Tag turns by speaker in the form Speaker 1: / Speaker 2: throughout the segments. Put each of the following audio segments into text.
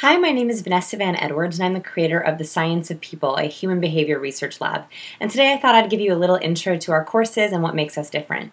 Speaker 1: Hi, my name is Vanessa Van Edwards, and I'm the creator of The Science of People, a human behavior research lab. And today I thought I'd give you a little intro to our courses and what makes us different.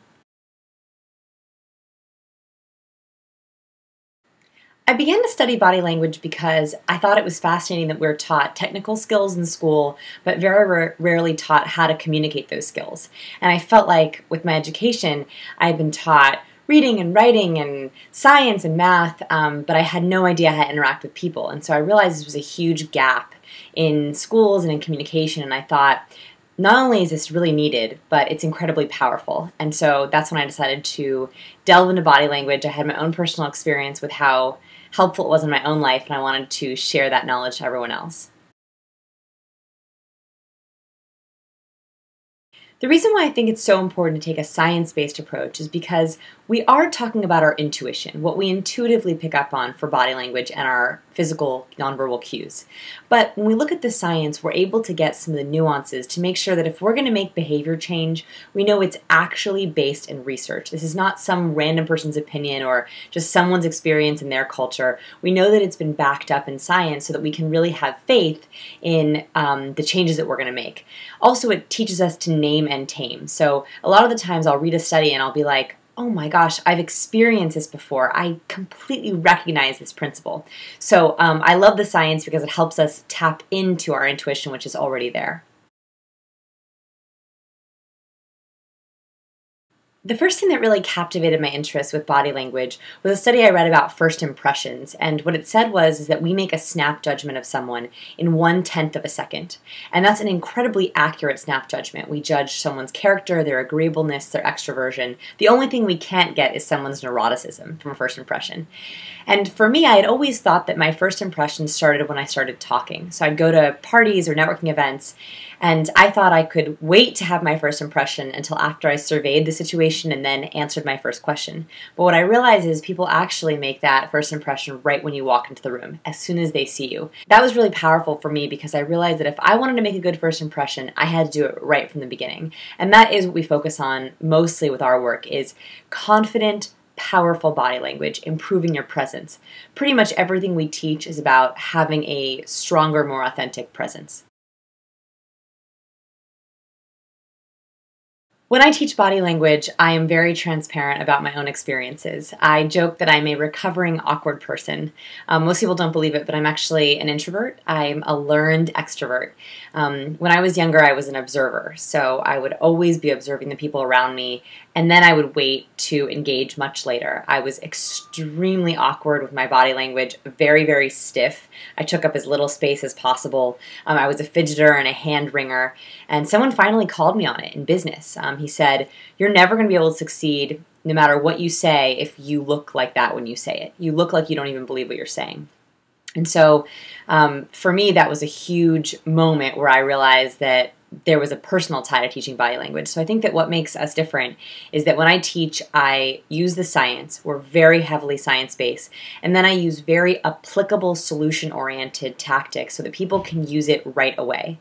Speaker 1: I began to study body language because I thought it was fascinating that we're taught technical skills in school, but very rarely taught how to communicate those skills. And I felt like with my education, I had been taught reading and writing and science and math, but I had no idea how to interact with people. And so I realized this was a huge gap in schools and in communication, and I thought, not only is this really needed, but it's incredibly powerful. And so that's when I decided to delve into body language. I had my own personal experience with how helpful it was in my own life, and I wanted to share that knowledge to everyone else. The reason why I think it's so important to take a science-based approach is because we are talking about our intuition, what we intuitively pick up on for body language and our physical nonverbal cues. But when we look at the science, we're able to get some of the nuances to make sure that if we're going to make behavior change, we know it's actually based in research. This is not some random person's opinion or just someone's experience in their culture. We know that it's been backed up in science so that we can really have faith in the changes that we're going to make. Also, it teaches us to name and tame. So a lot of the times I'll read a study and I'll be like, oh my gosh, I've experienced this before. I completely recognize this principle. So I love the science because it helps us tap into our intuition, which is already there. The first thing that really captivated my interest with body language was a study I read about first impressions, and what it said was that we make a snap judgment of someone in 1/10 of a second, and that's an incredibly accurate snap judgment. We judge someone's character, their agreeableness, their extroversion. The only thing we can't get is someone's neuroticism from a first impression. And for me, I had always thought that my first impression started when I started talking. So I'd go to parties or networking events, and I thought I could wait to have my first impression until after I surveyed the situation and then answered my first question. But what I realized is people actually make that first impression right when you walk into the room, as soon as they see you. That was really powerful for me because I realized that if I wanted to make a good first impression, I had to do it right from the beginning. And that is what we focus on mostly with our work, is confident, powerful body language, improving your presence. Pretty much everything we teach is about having a stronger, more authentic presence. When I teach body language, I am very transparent about my own experiences. I joke that I'm a recovering awkward person. Most people don't believe it, but I'm actually an introvert. I'm a learned extrovert. When I was younger, I was an observer, so I would always be observing the people around me, and then I would wait to engage much later. I was extremely awkward with my body language, very, very stiff. I took up as little space as possible. I was a fidgeter and a hand wringer, and someone finally called me on it in business. He said, "You're never going to be able to succeed no matter what you say if you look like that when you say it. You look like you don't even believe what you're saying." And so for me, that was a huge moment where I realized that there was a personal tie to teaching body language. So I think that what makes us different is that when I teach, I use the science. We're very heavily science-based. And then I use very applicable solution-oriented tactics so that people can use it right away.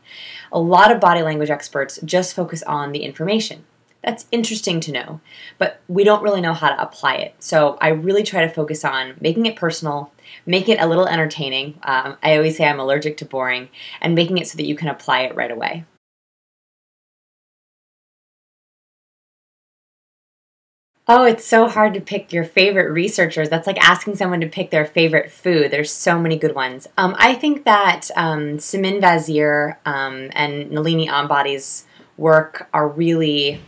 Speaker 1: A lot of body language experts just focus on the information. That's interesting to know, but we don't really know how to apply it. So I really try to focus on making it personal, make it a little entertaining. I always say I'm allergic to boring, and making it so that you can apply it right away. Oh, it's so hard to pick your favorite researchers. That's like asking someone to pick their favorite food. There's so many good ones. I think that Simin Vazir and Nalini Ambadi's work are really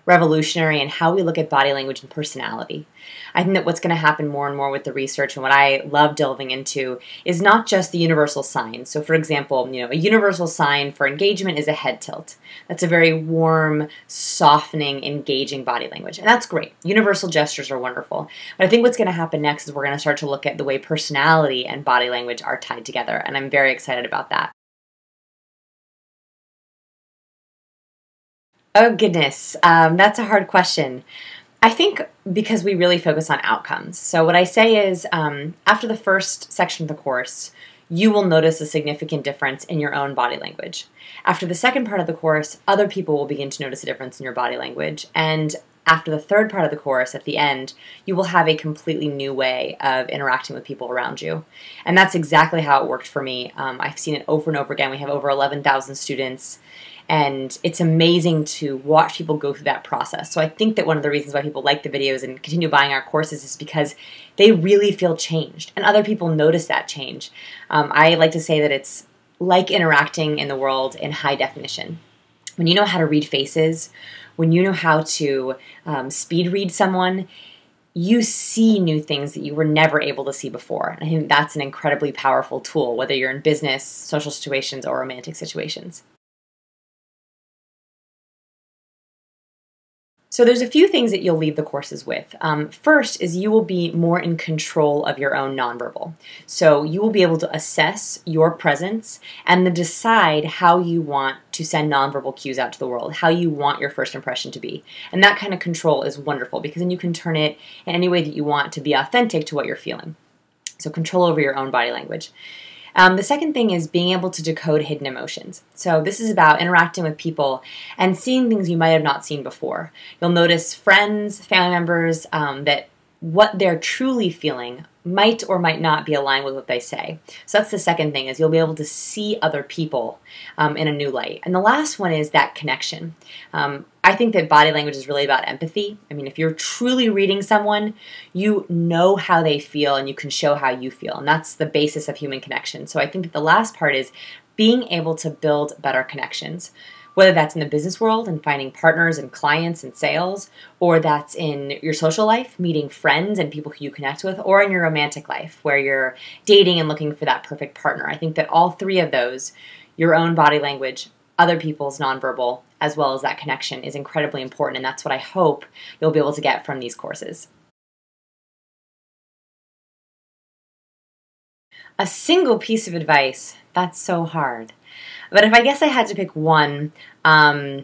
Speaker 1: revolutionary in how we look at body language and personality. I think that what's going to happen more and more with the research, and what I love delving into, is not just the universal sign. So for example, a universal sign for engagement is a head tilt. That's a very warm, softening, engaging body language. And that's great. Universal gestures are wonderful. But I think what's going to happen next is we're going to start to look at the way personality and body language are tied together. And I'm very excited about that. Oh goodness, that's a hard question. I think because we really focus on outcomes. So what I say is, after the first section of the course, you will notice a significant difference in your own body language. After the second part of the course, other people will begin to notice a difference in your body language. And after the third part of the course, at the end, you will have a completely new way of interacting with people around you. And that's exactly how it worked for me. I've seen it over and over again. We have over 11,000 students, and it's amazing to watch people go through that process. So I think that one of the reasons why people like the videos and continue buying our courses is because they really feel changed, and other people notice that change. I like to say that it's like interacting in the world in high definition. When you know how to read faces, when you know how to speed read someone, you see new things that you were never able to see before. And I think that's an incredibly powerful tool, whether you're in business, social situations, or romantic situations. So there's a few things that you'll leave the courses with. First is you will be more in control of your own nonverbal. So you will be able to assess your presence and then decide how you want to send nonverbal cues out to the world, how you want your first impression to be. And that kind of control is wonderful because then you can turn it in any way that you want to be authentic to what you're feeling. So control over your own body language. The second thing is being able to decode hidden emotions. So this is about interacting with people and seeing things you might have not seen before. You'll notice friends, family members, that what they're truly feeling might or might not be aligned with what they say. So that's the second thing, is you'll be able to see other people in a new light. And the last one is that connection. I think that body language is really about empathy. I mean, if you're truly reading someone, you know how they feel and you can show how you feel. And that's the basis of human connection. So I think that the last part is being able to build better connections, whether that's in the business world and finding partners and clients and sales, or that's in your social life, meeting friends and people who you connect with, or in your romantic life where you're dating and looking for that perfect partner. I think that all three of those, your own body language, other people's nonverbal, as well as that connection, is incredibly important, and that's what I hope you'll be able to get from these courses. A single piece of advice, that's so hard. But if I guess I had to pick one, I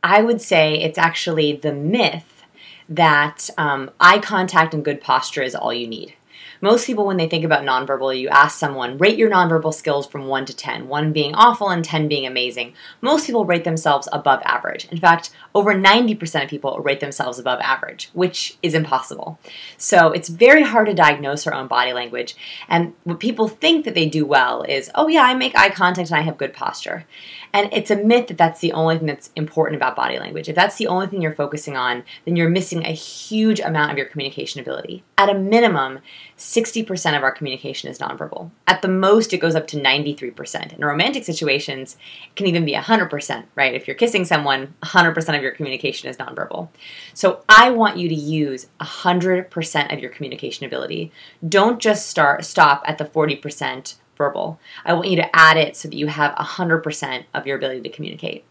Speaker 1: would say it's actually the myth that eye contact and good posture is all you need. Most people, when they think about nonverbal, you ask someone, rate your nonverbal skills from 1 to 10, 1 being awful and 10 being amazing. Most people rate themselves above average. In fact, over 90% of people rate themselves above average, which is impossible. So it's very hard to diagnose our own body language. And what people think that they do well is, oh yeah, I make eye contact and I have good posture. And it's a myth that that's the only thing that's important about body language. If that's the only thing you're focusing on, then you're missing a huge amount of your communication ability. At a minimum, 60% of our communication is nonverbal. At the most, it goes up to 93%. In romantic situations, it can even be 100%, right? If you're kissing someone, 100% of your communication is nonverbal. So I want you to use 100% of your communication ability. Don't just stop at the 40% verbal. I want you to add it so that you have 100% of your ability to communicate.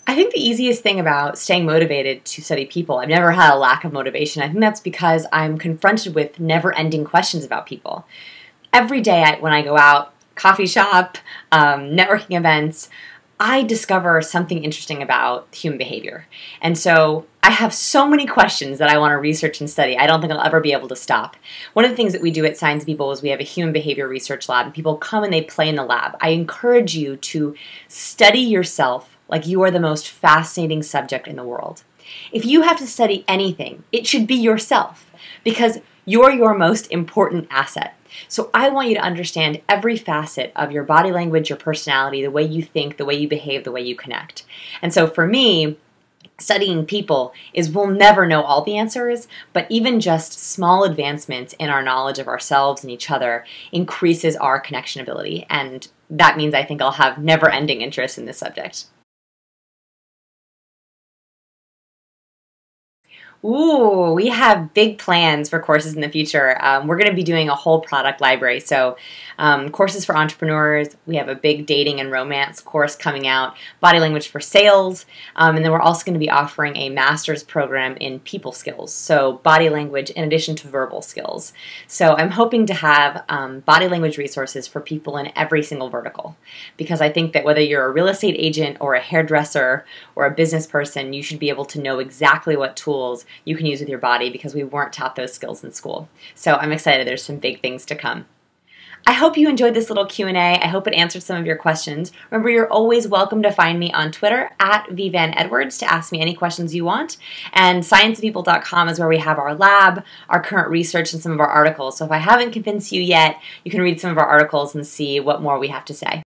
Speaker 1: I think the easiest thing about staying motivated to study people, I've never had a lack of motivation. I think that's because I'm confronted with never-ending questions about people. Every day when I go out, coffee shop, networking events, I discover something interesting about human behavior. And so I have so many questions that I want to research and study. I don't think I'll ever be able to stop. One of the things that we do at Science People is we have a human behavior research lab, and people come and they play in the lab. I encourage you to study yourself like you are the most fascinating subject in the world. If you have to study anything, it should be yourself, because you're your most important asset. So I want you to understand every facet of your body language, your personality, the way you think, the way you behave, the way you connect. And so for me, studying people is we'll never know all the answers, but even just small advancements in our knowledge of ourselves and each other increases our connection ability. And that means I think I'll have never-ending interest in this subject. Ooh, we have big plans for courses in the future. We're going to be doing a whole product library. So courses for entrepreneurs, we have a big dating and romance course coming out, body language for sales, and then we're also going to be offering a master's program in people skills, so body language in addition to verbal skills. So I'm hoping to have body language resources for people in every single vertical, because I think that whether you're a real estate agent or a hairdresser or a business person, you should be able to know exactly what tools you can use with your body, because we weren't taught those skills in school. So I'm excited. There's some big things to come. I hope you enjoyed this little Q&A. I hope it answered some of your questions. Remember, you're always welcome to find me on Twitter at Van Edwards to ask me any questions you want. And scienceofpeople.com is where we have our lab, our current research, and some of our articles. So if I haven't convinced you yet, you can read some of our articles and see what more we have to say.